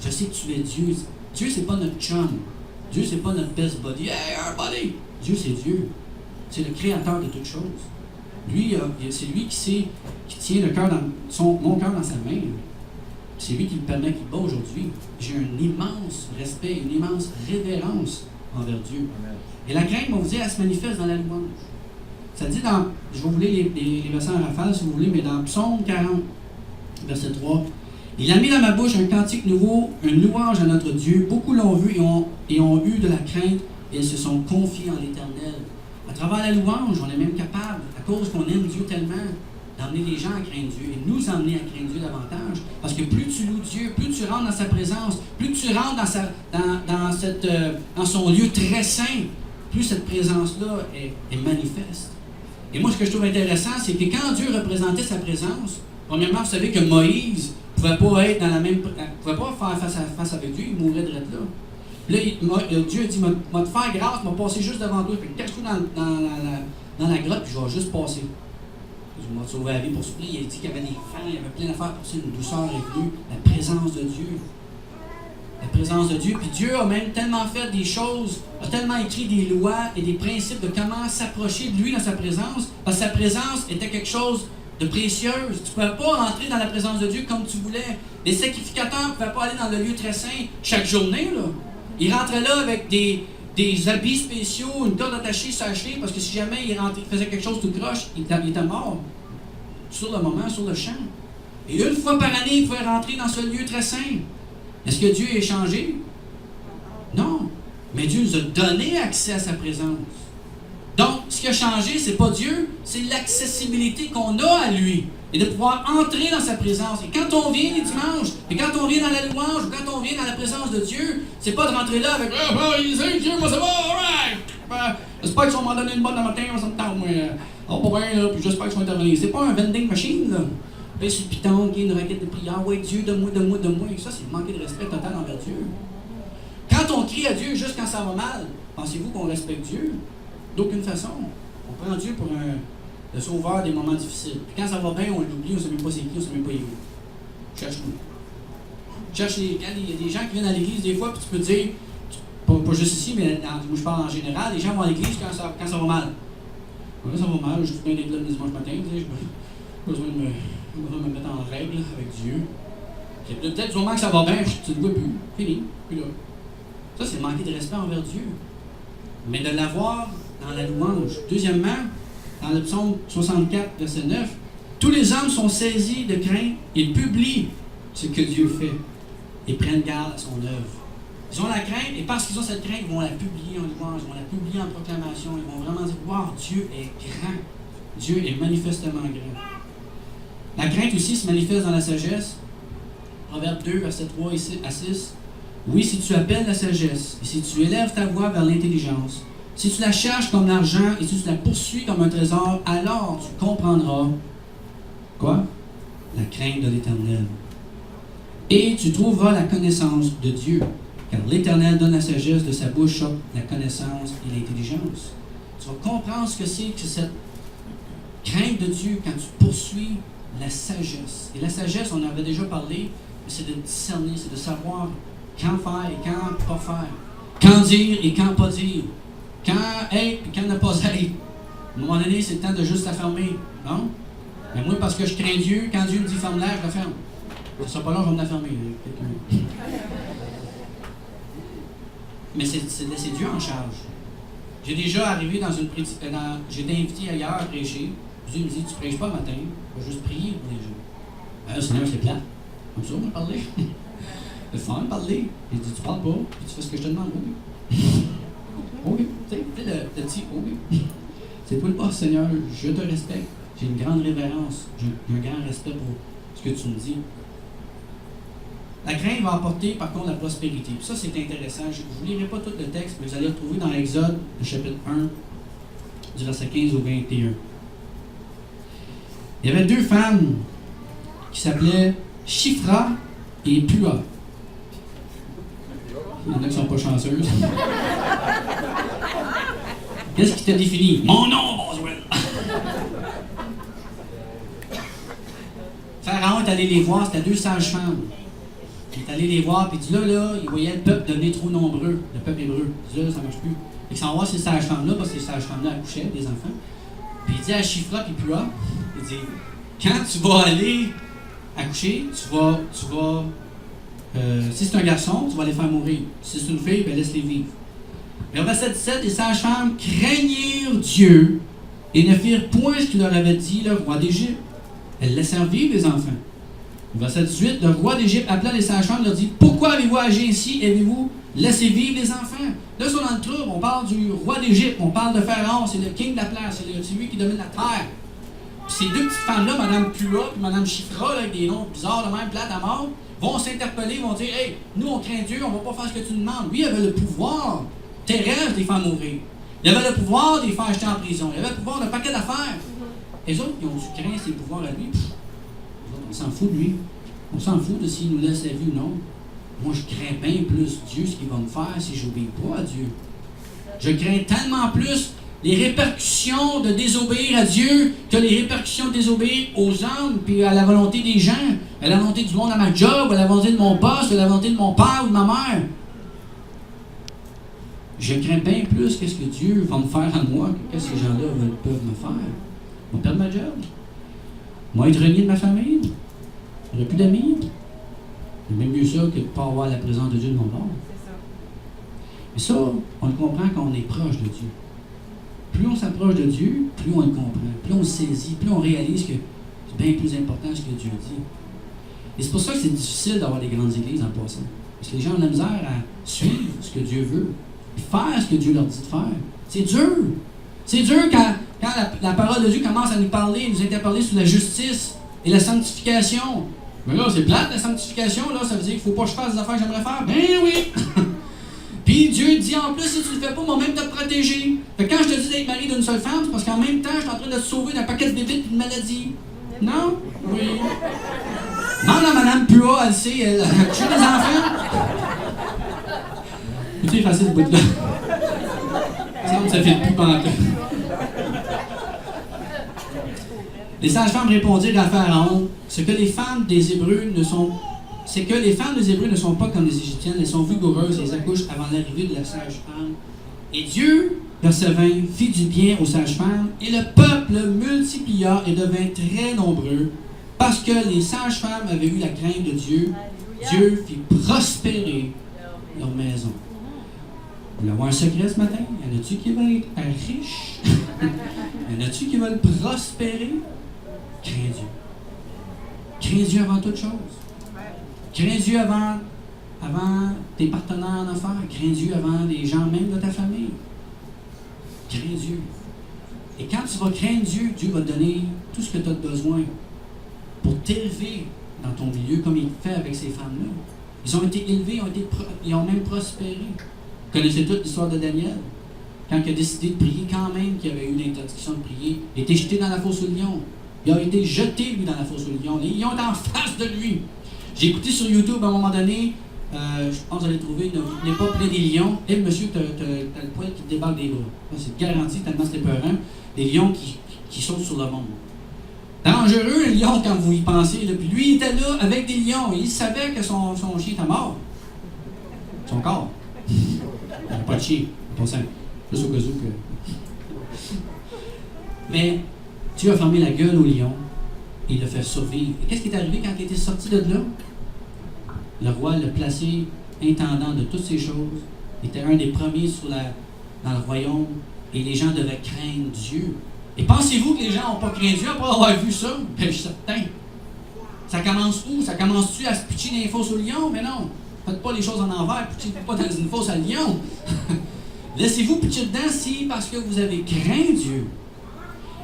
je sais que tu es Dieu. Dieu, c'est pas notre chum. Dieu, c'est pas notre best buddy. Hey, our buddy! Dieu, c'est Dieu. C'est le créateur de toutes choses. Lui, c'est lui qui tient mon cœur dans sa main. C'est lui qui me permet qu'il bat aujourd'hui. J'ai un immense respect, une immense révérence envers Dieu. Et la crainte, on vous dit, elle se manifeste dans la louange. Ça dit dans, je vais vous lire les versets en rafale si vous voulez, mais dans Psaume 40, verset 3, il a mis dans ma bouche un cantique nouveau, une louange à notre Dieu. Beaucoup l'ont vu et ont eu de la crainte et ils se sont confiés en l'Éternel. À travers la louange, on est même capable, à cause qu'on aime Dieu tellement, d'emmener les gens à craindre Dieu et nous emmener à craindre Dieu davantage. Parce que plus tu loues Dieu, plus tu rentres dans sa présence, plus tu rentres dans son lieu très saint, plus cette présence-là est manifeste. Et moi, ce que je trouve intéressant, c'est que quand Dieu représentait sa présence, premièrement, vous savez que Moïse ne pouvait pas faire face à face avec Dieu, il mourrait de là. Puis là, Dieu a dit, m'a te faire grâce, m'a passé juste devant toi. Fait que cache-toi dans la grotte, puis je vais juste passer. Il m'a sauvé la vie pour souffler. Il a dit qu'il y avait des fans, il y avait plein d'affaires pour ça. Une douceur est venue, la présence de Dieu. La présence de Dieu. Puis Dieu a même tellement fait des choses, a tellement écrit des lois et des principes de comment s'approcher de lui dans sa présence, parce que sa présence était quelque chose de précieuse. Tu ne pouvais pas rentrer dans la présence de Dieu comme tu voulais. Les sacrificateurs ne pouvaient pas aller dans le lieu très saint chaque journée, là. Ils rentraient là avec des habits spéciaux, une corde attachée sur la cheville, parce que si jamais il faisait quelque chose tout croche, il était mort. Sur le moment, sur le champ. Et une fois par année, il pouvait rentrer dans ce lieu très saint. Est-ce que Dieu est changé? Non. Mais Dieu nous a donné accès à sa présence. Donc, ce qui a changé, c'est pas Dieu, c'est l'accessibilité qu'on a à lui. et de pouvoir entrer dans sa présence. Et quand on vient les dimanches, et quand on vient dans la louange, ou quand on vient dans la présence de Dieu, c'est pas de rentrer là avec « Ah, Dieu, moi ça va, alright! J'espère qu'ils vont m'en donner une bonne le matin, ça me tente, moi. Oh, pas bien, là, puis j'espère qu'ils vont intervenir. » C'est pas un vending machine, là. Puis sur le piton, qui est une requête de prière, « Ouais, Dieu, donne-moi. » Et ça, c'est manquer de respect total envers Dieu. Quand on crie à Dieu juste quand ça va mal, pensez-vous qu'on respecte Dieu? D'aucune façon. On prend Dieu pour le sauveur des moments difficiles. Puis quand ça va bien, on l'oublie, on ne sait même pas c'est qui, on ne sait même pas il est où. Cherche-nous. Quand il y a des gens qui viennent à l'église des fois, puis tu peux dire, pas juste ici, mais moi je parle en général, les gens vont à l'église quand ça va mal. Quand ça va mal, je suis bien des clubs le dimanche matin, tu sais, j'ai besoin de me mettre en règle avec Dieu. Et peut-être du moment que ça va bien, tu ne le vois plus. Fini. Plus là. Ça, c'est manquer de respect envers Dieu. Mais de l'avoir dans la louange. Deuxièmement, dans le psaume 64, verset 9, tous les hommes sont saisis de crainte, ils publient ce que Dieu fait et prennent garde à son œuvre. Ils ont la crainte, et parce qu'ils ont cette crainte, ils vont la publier en louange, ils vont la publier en proclamation, ils vont vraiment dire « Wow, Dieu est grand! Dieu est manifestement grand! » La crainte aussi se manifeste dans la sagesse. Proverbe 2, verset 3 à 6. Oui, si tu appelles la sagesse, et si tu élèves ta voix vers l'intelligence, si tu la cherches comme l'argent, et si tu la poursuis comme un trésor, alors tu comprendras, quoi? La crainte de l'Éternel. Et tu trouveras la connaissance de Dieu, car l'Éternel donne la sagesse de sa bouche, la connaissance et l'intelligence. Tu vas comprendre ce que c'est que cette crainte de Dieu quand tu poursuis la sagesse. Et la sagesse, on en avait déjà parlé, c'est de discerner, c'est de savoir quand faire et quand pas faire. Quand dire et quand pas dire. Quand être et quand ne pas être. À un moment donné, c'est le temps de juste la fermer. Non? Mais moi, parce que je crains Dieu, quand Dieu me dit ferme-la, je la ferme. Ça ne sera pas là, je vais me la fermer. Mais c'est de laisser Dieu en charge. J'ai déjà arrivé dans une j'étais invité ailleurs à prêcher. Dieu me dit, tu ne prêches pas le matin, je vais juste prier pour les gens. Seigneur, c'est plat. Comme ça, on va parler. C'est fun de parler. Il dit, tu parles pas, puis tu fais ce que je te demande. Oui. Oui. Tu sais, le petit, oui. C'est pas le pas, Seigneur, je te respecte. J'ai une grande révérence. J'ai un grand respect pour ce que tu me dis. La crainte va apporter, par contre, la prospérité. Puis ça, c'est intéressant. Je ne vous lirai pas tout le texte, mais vous allez le retrouver dans l'Exode, le chapitre 1, du verset 15 au 21. Il y avait deux femmes qui s'appelaient Shifra et Pua. Il y en a qui ne sont pas chanceuses. Qu'est-ce qui t'a défini? Mon nom, Boswell! Pharaon est allé les voir, c'était deux sages-femmes. Il est allé les voir, puis il dit là, il voyait le peuple devenir trop nombreux, le peuple hébreu. Il dit là, ça ne marche plus. Il s'en va ces sages-femmes-là, parce que ces sages-femmes-là accouchaient des enfants. Puis il dit à Shifra et Pua, il dit, quand tu vas aller accoucher, tu vas si c'est un garçon, tu vas les faire mourir. Si c'est une fille, ben laisse-les vivre. Mais au verset 17, les sages-femmes craignirent Dieu et ne firent point ce qu'il leur avait dit le roi d'Égypte. Elles laissèrent vivre les enfants. Au verset 18, le roi d'Égypte appela les sages-femmes et leur dit, pourquoi avez-vous agi ainsi et avez-vous laissé vivre les enfants? Là, ils sont dans le trouble. On parle du roi d'Égypte, on parle de Pharaon, c'est le king de la place, c'est lui qui domine la terre. Puis ces deux petites femmes-là, Mme Pua et Mme Shifra, avec des noms bizarres, de même, plates à mort, vont s'interpeller, vont dire, hey, nous on craint Dieu, on ne va pas faire ce que tu nous demandes. Lui, il avait le pouvoir terrestre de les faire mourir. Il avait le pouvoir de les faire jeter en prison. Il avait le pouvoir d'un paquet d'affaires. Les autres, ils ont dû craindre ses pouvoirs à lui. On s'en fout de lui. On s'en fout de s'il nous laisse la vie ou non. Moi, je crains bien plus Dieu, ce qu'il va me faire si je n'obéis pas à Dieu. Je crains tellement plus les répercussions de désobéir à Dieu que les répercussions de désobéir aux hommes, puis à la volonté des gens, à la volonté du monde à ma job, à la volonté de mon boss, à la volonté de mon père ou de ma mère. Je crains bien plus qu'est-ce que Dieu va me faire à moi que ce que ces gens-là peuvent me faire. Je vais perdre ma job. Moi, être renié de ma famille. J'aurai plus d'amis. C'est même mieux ça que de ne pas avoir la présence de Dieu de mon bord. Mais ça, on le comprend quand on est proche de Dieu. Plus on s'approche de Dieu, plus on le comprend, plus on le saisit, plus on réalise que c'est bien plus important ce que Dieu dit. Et c'est pour ça que c'est difficile d'avoir des grandes églises en passant. Parce que les gens ont de la misère à suivre ce que Dieu veut, et faire ce que Dieu leur dit de faire. C'est dur. C'est dur quand la parole de Dieu commence à nous parler, nous interpeller sur la justice. Et la sanctification, mais là, c'est plate, la sanctification, là, ça veut dire qu'il ne faut pas que je fasse des affaires que j'aimerais faire. Ben oui! Puis Dieu dit en plus, si tu le fais pas, moi même te protéger. Fait que quand je te dis d'être mari d'une seule femme, c'est parce qu'en même temps, je suis en train de te sauver d'un paquet de bébites et de maladies. Non? Oui. Demande à Madame Pua, elle sait, elle a couché des enfants. Tu es facile ce bout-là. Ça me semble que ça fait plus pantoute. Les sages-femmes répondirent à Pharaon, c'est que les femmes des Hébreux ne sont pas comme les Égyptiennes, elles sont vigoureuses et elles accouchent avant l'arrivée de la sage-femme. Et Dieu, verset 20, fit du bien aux sages-femmes, et le peuple multiplia et devint très nombreux, parce que les sages-femmes avaient eu la crainte de Dieu. Dieu fit prospérer leur maison. Vous voulez avoir un secret ce matin? Y en a-tu qui veulent être riches? Y en a-tu qui veulent prospérer? Crains Dieu. Crains Dieu avant toute chose. Crains Dieu avant tes partenaires en affaires. Crains Dieu avant les gens même de ta famille. Crains Dieu. Et quand tu vas craindre Dieu, Dieu va te donner tout ce que tu as besoin pour t'élever dans ton milieu, comme il fait avec ces femmes-là. Ils ont été élevés, ils ont même prospéré. Vous connaissez toute l'histoire de Daniel. Quand il a décidé de prier, quand même qu'il avait eu l'interdiction de prier, il a été jeté dans la fosse au lion. Il a été jeté, lui, dans la fosse au lion. Les lions étaient en face de lui. J'ai écouté sur YouTube à un moment donné, je pense que vous allez trouver, ne venez pas plein des lions. Et monsieur, t'as le poil qui te débarque des bras. C'est garanti, tellement c'était peurant. Des lions qui sautent sur le monde. Dangereux, un lion, quand vous y pensez. Là. Puis lui, il était là avec des lions. Et il savait que son chien était mort. Son corps. Il n'y a pas de chien, pour ça. Juste au cas où que. Mais Dieu a fermé la gueule au lion et il l'a fait survivre. Et qu'est-ce qui est arrivé quand il était sorti de là? Le roi l'a placé intendant de toutes ces choses. Il était un des premiers dans le royaume et les gens devaient craindre Dieu. Et pensez-vous que les gens n'ont pas craint Dieu après avoir vu ça? Ben, je suis certain. Ça commence où? Ça commence-tu à se pitcher dans les fosses au lion? Mais non. Faites pas les choses en envers, pitchez-vous pas dans une fosse à lion. Laissez-vous pitcher dedans si parce que vous avez craint Dieu.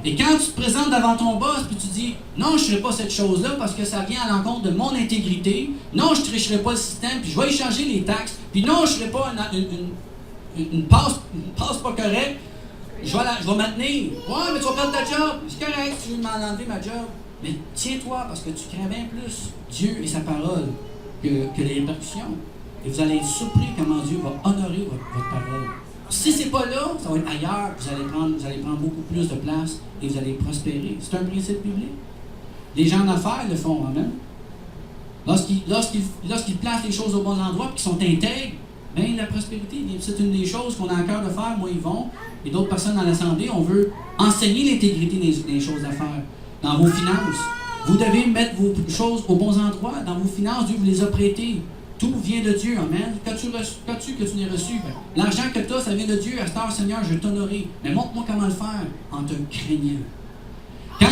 Et quand tu te présentes devant ton boss puis tu dis « Non, je ne ferai pas cette chose-là parce que ça vient à l'encontre de mon intégrité. Non, je ne tricherai pas le système, puis je vais échanger les taxes. Puis non, je ne ferai pas une passe pas correcte. Je vais maintenir. Ouais, mais tu vas perdre ta job. C'est correct, tu veux m'enlever ma job. Mais tiens-toi parce que tu crains bien plus Dieu et sa parole que les répercussions. Et vous allez être surpris comment Dieu va honorer votre parole. Si ce n'est pas là, ça va être ailleurs. Vous allez prendre beaucoup plus de place et vous allez prospérer. C'est un principe biblique. Les gens d'affaires le font, amen. Lorsqu'ils placent les choses au bon endroit et qu'ils sont intègres, bien, la prospérité, c'est une des choses qu'on a à cœur de faire. Moi, Yvon, et d'autres personnes dans l'Assemblée, on veut enseigner l'intégrité des choses à faire. Dans vos finances, vous devez mettre vos choses aux bons endroits. Dans vos finances, Dieu vous les a prêtées. Tout vient de Dieu, amen. Qu'as-tu que tu n'aies reçu? Ben, l'argent que tu as, ça vient de Dieu. À cette heure, Seigneur, je vais t'honorer. Mais montre-moi comment le faire en te craignant. Quand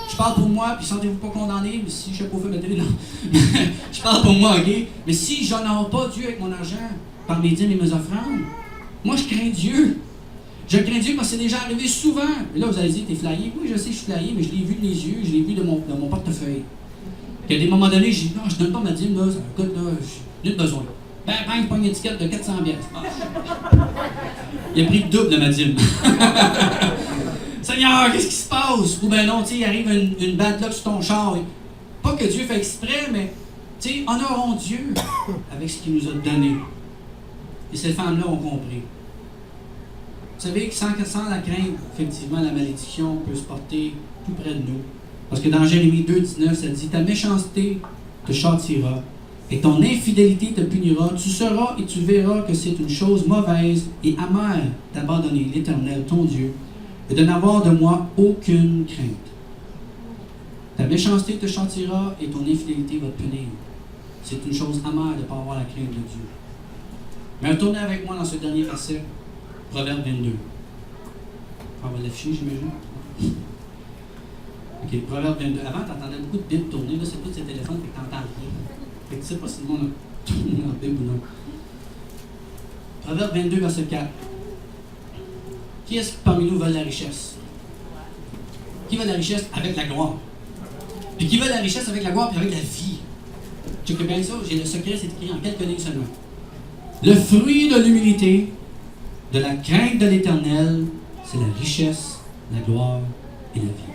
je parle pour moi, puis sentez-vous pas condamné, mais si je ne sais pas fait ma télé, non. Je parle pour moi, ok? Mais si je n'honore pas Dieu avec mon argent, par mes dîmes et mes offrandes, moi je crains Dieu. Je crains Dieu parce que c'est déjà arrivé souvent. Et là, vous allez dire, t'es flyé. Oui, je sais que je suis flyé, mais je l'ai vu de mes yeux, je l'ai vu de mon portefeuille. Qu'à des moments donnés, j'ai dit, non, je ne donne pas ma dîme, là, ça coûte, là, j'ai besoin. Ben, je prends une étiquette de 400 pièces. Il a pris le double de ma dîme. Seigneur, qu'est-ce qui se passe? Ou ben non, tu sais, il arrive une bad luck sur ton char. Pas que Dieu fait exprès, mais, tu sais, honorons Dieu avec ce qu'il nous a donné. Et ces femmes-là ont compris. Vous savez que sans la crainte, effectivement, la malédiction peut se porter tout près de nous. Parce que dans Jérémie 2,19, ça dit « Ta méchanceté te châtira, et ton infidélité te punira. Tu sauras et tu verras que c'est une chose mauvaise et amère d'abandonner l'Éternel, ton Dieu, et de n'avoir de moi aucune crainte. Ta méchanceté te châtira, et ton infidélité va te punir. C'est une chose amère de ne pas avoir la crainte de Dieu. » Mais retournez avec moi dans ce dernier verset, Proverbe 22. On va l'afficher, j'imagine. OK, Proverbe 22. Avant, tu entendais beaucoup de Bibles tourner. Là, c'est tous ces téléphones que tu n'entends rien. Fait que tu sais pas si le monde a tourné en Bible ou non. Proverbe 22, verset 4. Qui est-ce qui parmi nous veut la richesse? Qui veut la richesse avec la gloire? Puis qui veut la richesse avec la gloire puis avec la vie. Checkez bien ça, j'ai le secret, c'est écrit en quelques lignes seulement. Le fruit de l'humilité, de la crainte de l'Éternel, c'est la richesse, la gloire et la vie.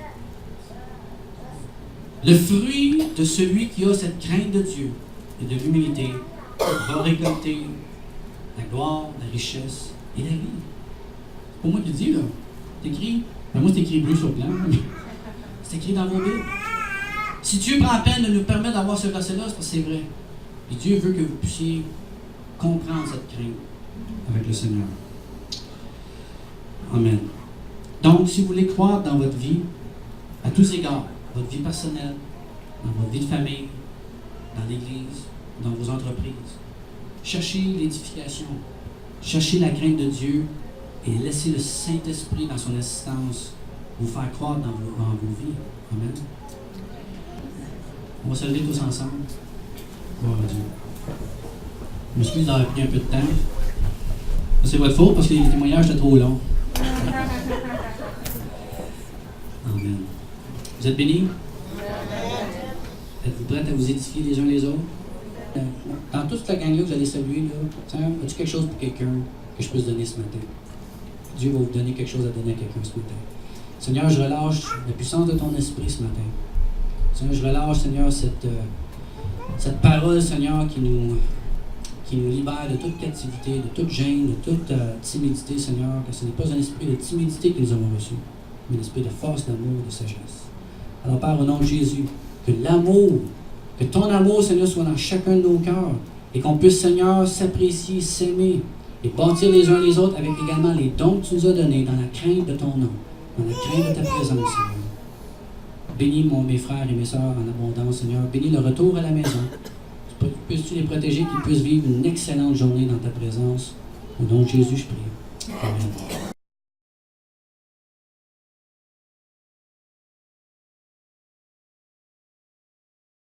Le fruit de celui qui a cette crainte de Dieu et de l'humilité va récolter la gloire, la richesse et la vie. C'est pas moi qui le dis, là. C'est écrit. Ben moi, c'est écrit bleu sur blanc. C'est écrit dans vos Bibles. Si Dieu prend la peine de nous permettre d'avoir ce verset-là, c'est parce que c'est vrai. Et Dieu veut que vous puissiez comprendre cette crainte avec le Seigneur. Amen. Donc, si vous voulez croître dans votre vie, à tous égards, votre vie personnelle, dans votre vie de famille, dans l'Église, dans vos entreprises, cherchez l'édification, cherchez la crainte de Dieu et laissez le Saint-Esprit dans son assistance vous faire croître dans vos vies. Amen. On va se lever tous ensemble. Gloire à Dieu. Je m'excuse d'avoir pris un peu de temps. C'est votre faute parce que les témoignages étaient trop longs. Amen. Vous êtes bénis? Êtes-vous prêts à vous édifier les uns les autres? Dans toute la gang-là que vous allez saluer, là, as-tu quelque chose pour quelqu'un que je puisse donner ce matin? Dieu va vous donner quelque chose à donner à quelqu'un ce matin. Seigneur, je relâche la puissance de ton esprit ce matin. Seigneur, je relâche, Seigneur, cette parole, Seigneur, qui nous libère de toute captivité, de toute gêne, de toute timidité, Seigneur, que ce n'est pas un esprit de timidité que nous avons reçu, mais un esprit de force, d'amour, de sagesse. Alors, Père, au nom de Jésus, que l'amour, que ton amour, Seigneur, soit dans chacun de nos cœurs et qu'on puisse, Seigneur, s'apprécier, s'aimer et bâtir les uns les autres avec également les dons que tu nous as donnés dans la crainte de ton nom, dans la crainte de ta présence, Seigneur. Bénis mes frères et mes sœurs en abondance, Seigneur. Bénis le retour à la maison. Puisses-tu les protéger, qu'ils puissent vivre une excellente journée dans ta présence. Au nom de Jésus, je prie. Amen.